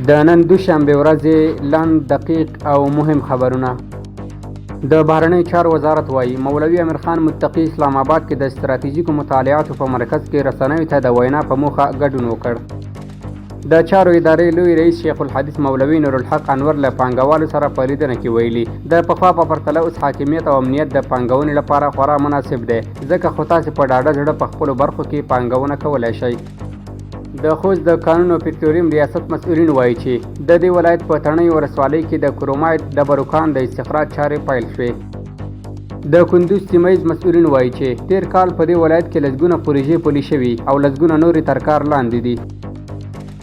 د نن دوشنبه ورځې لنډ دقیق او مهم خبرونه. د بهرنیو چارو وزارت وایي مولوي امیر خان متقي اسلام آباد کې د ستراتیژیکو مطالعاتو په مرکز کې رسنیو ته د وینا په موخه ګډون وکړ. د چارو ادارې لوی رئیس شیخ الحدیث مولوي نور الحق انور له پانګوالو سره په لیدنه کې ویلي د پخوا په پرتله اوس حاکمیت او امنیت د پانګونې لپاره خورا مناسب دی، ځکه خو تاسې په ډاډه زړه په خپلو برخو کې پانګونه کولی شئ. د خوست د قانون او پټرولیم ریاست مسؤلین وایي چې د دې ولایت په تڼیو ولسوالۍ کې د کرومایټ ډبرو کان د استخراج چارې پیل شوې. د کندوز سیمه ییز مسؤلین وایي چې تیر کال په دې ولایت کې لسګونه پروژې پلي شوي او لسګونه نورې تر کار لاندې دي.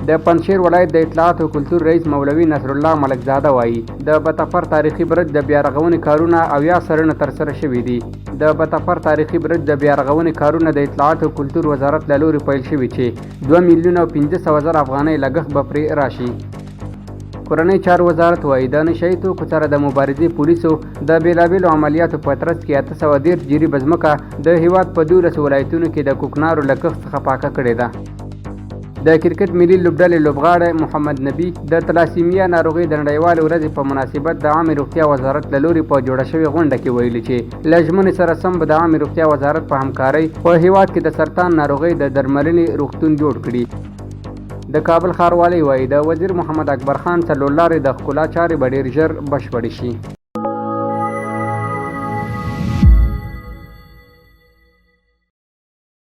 د پنجشیر ولایت د اطلاعات او کلتور رئیس مولوي نصر الله ملکزاده وایي د بتفر تاریخي برج د بیارغونې کارونه 80 سرونه ترسره شوي دي. د بتفر تاریخي برج د بیارغونې کارونه د اطلاعات او کلتور وزارت له لوري پیل شوي چې 2 میلیونه او 500,000 افغانۍ لګښت به پرې راشي. کورنۍ چارو وزارت وایي د نشهیي توکو سره د مبارزې پولیسو د بیلابیلو عملیاتو په ترڅ کې 813 جریبه ځمکه د هیواد په 12 ولایتونو کې د کوکنارو له کښت څخه پاکه کړې ده. د کرکټ ملي لوبډلې لوبغاړی محمد نبي د تلاسیمیا ناروغۍ د نړیوالې ورځې په مناسبت د عامې روغتیا وزارت له لوري په جوړه شوې غونډه کې ویلي چې له ژمنې سره سم به د عامې روغتیا وزارت په همکارۍ په هیواد کې د سرطان ناروغۍ د درملنې روغتون جوړ کړي. د کابل ښاروالۍ وایي د وزیر محمد اکبر خان څلور لارې د ښکلا چارې به ډېر ژر بشپړې شي.